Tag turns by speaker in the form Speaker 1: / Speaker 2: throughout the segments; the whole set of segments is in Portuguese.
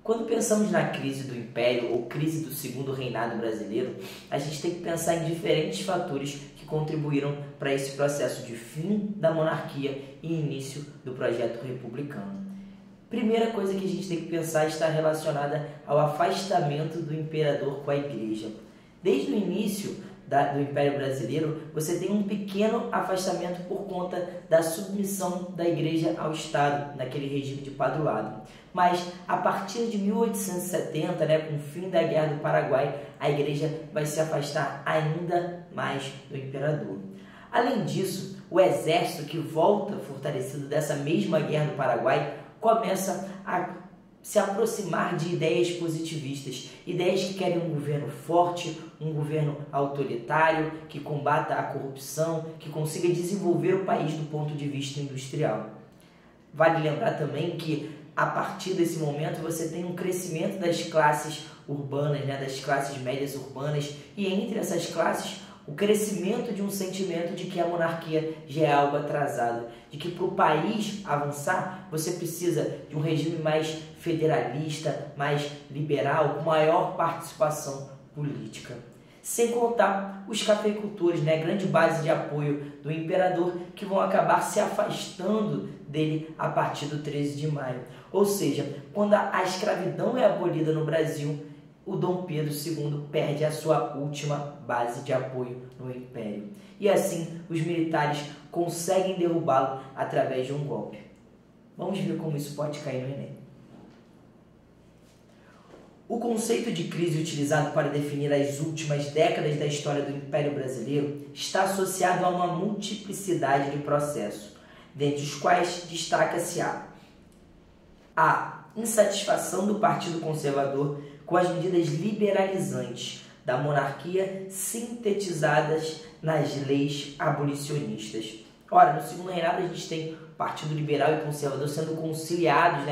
Speaker 1: Quando pensamos na crise do Império ou crise do Segundo Reinado Brasileiro, a gente tem que pensar em diferentes fatores que contribuíram para esse processo de fim da monarquia e início do projeto republicano. Primeira coisa que a gente tem que pensar está relacionada ao afastamento do imperador com a igreja. Desde o início do Império Brasileiro, você tem um pequeno afastamento por conta da submissão da igreja ao Estado, naquele regime de padroado. Mas, a partir de 1870, com o fim da Guerra do Paraguai, a igreja vai se afastar ainda mais do imperador. Além disso, o exército que volta fortalecido dessa mesma Guerra do Paraguai começa a se aproximar de ideias positivistas, ideias que querem um governo forte, um governo autoritário, que combata a corrupção, que consiga desenvolver o país do ponto de vista industrial. Vale lembrar também que, a partir desse momento, você tem um crescimento das classes urbanas, das classes médias urbanas, e entre essas classes, o crescimento de um sentimento de que a monarquia já é algo atrasado, de que para o país avançar, você precisa de um regime mais federalista, mais liberal, com maior participação política. Sem contar os cafeicultores, grande base de apoio do imperador, que vão acabar se afastando dele a partir do 13 de maio. Ou seja, quando a escravidão é abolida no Brasil, o Dom Pedro II perde a sua última base de apoio no Império. E assim, os militares conseguem derrubá-lo através de um golpe. Vamos ver como isso pode cair no Enem. O conceito de crise utilizado para definir as últimas décadas da história do Império Brasileiro está associado a uma multiplicidade de processos, dentre os quais destaca-se a insatisfação do Partido Conservador com as medidas liberalizantes da monarquia sintetizadas nas leis abolicionistas. Ora, no Segundo Reinado a gente tem o Partido Liberal e Conservador sendo conciliados,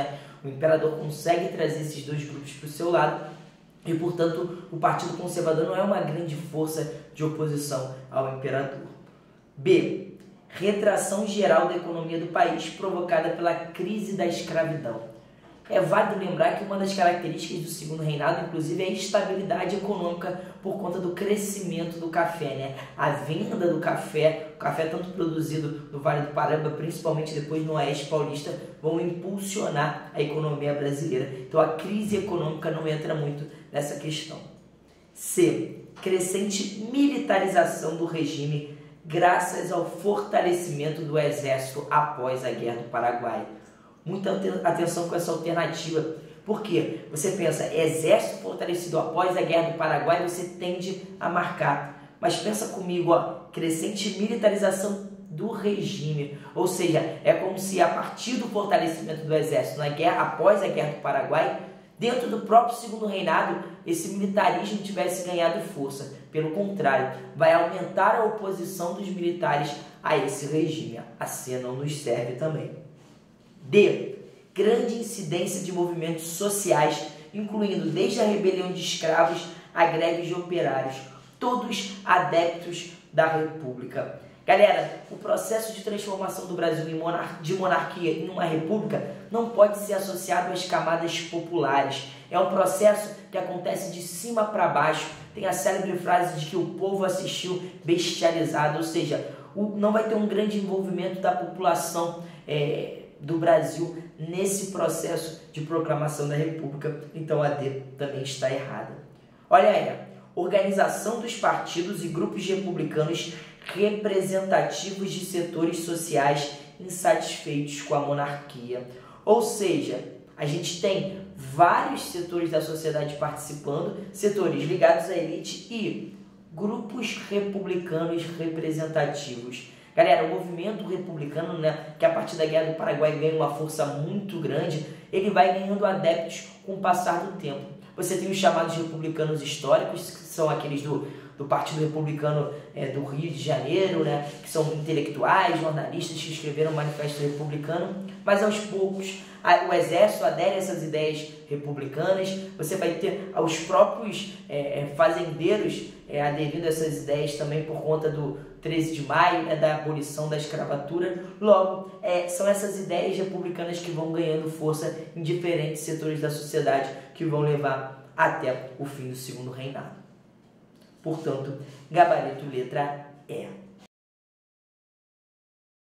Speaker 1: O imperador consegue trazer esses dois grupos para o seu lado e, portanto, o Partido Conservador não é uma grande força de oposição ao imperador. B. Retração geral da economia do país provocada pela crise da escravidão. É válido lembrar que uma das características do Segundo Reinado, inclusive, é a estabilidade econômica por conta do crescimento do café, A venda do café, o café tanto produzido no Vale do Paraíba, principalmente depois no Oeste Paulista, vão impulsionar a economia brasileira. Então a crise econômica não entra muito nessa questão. C. Crescente militarização do regime graças ao fortalecimento do exército após a Guerra do Paraguai. Muita atenção com essa alternativa, porque você pensa, exército fortalecido após a Guerra do Paraguai, você tende a marcar. Mas pensa comigo, crescente militarização do regime, ou seja, é como se a partir do fortalecimento do exército após a Guerra do Paraguai, dentro do próprio Segundo Reinado, esse militarismo tivesse ganhado força. Pelo contrário, vai aumentar a oposição dos militares a esse regime. A C não nos serve também. D. Grande incidência de movimentos sociais, incluindo desde a rebelião de escravos a greves de operários, todos adeptos da República. Galera, o processo de transformação do Brasil de monarquia em uma república não pode ser associado às camadas populares. É um processo que acontece de cima para baixo. Tem a célebre frase de que o povo assistiu bestializado, ou seja, não vai ter um grande envolvimento da população do Brasil nesse processo de proclamação da República. Então a D também está errada. Olha aí, organização dos partidos e grupos republicanos representativos de setores sociais insatisfeitos com a monarquia. Ou seja, a gente tem vários setores da sociedade participando, setores ligados à elite e grupos republicanos representativos. Galera, o movimento republicano, que a partir da Guerra do Paraguai ganha uma força muito grande, ele vai ganhando adeptos com o passar do tempo. Você tem os chamados republicanos históricos, que são aqueles do do Partido Republicano do Rio de Janeiro, né, que são intelectuais, jornalistas que escreveram o Manifesto Republicano, mas aos poucos o Exército adere a essas ideias republicanas. Você vai ter os próprios fazendeiros aderindo a essas ideias também por conta do 13 de maio, da abolição da escravatura. Logo, são essas ideias republicanas que vão ganhando força em diferentes setores da sociedade que vão levar até o fim do segundo reinado. Portanto, gabarito letra E.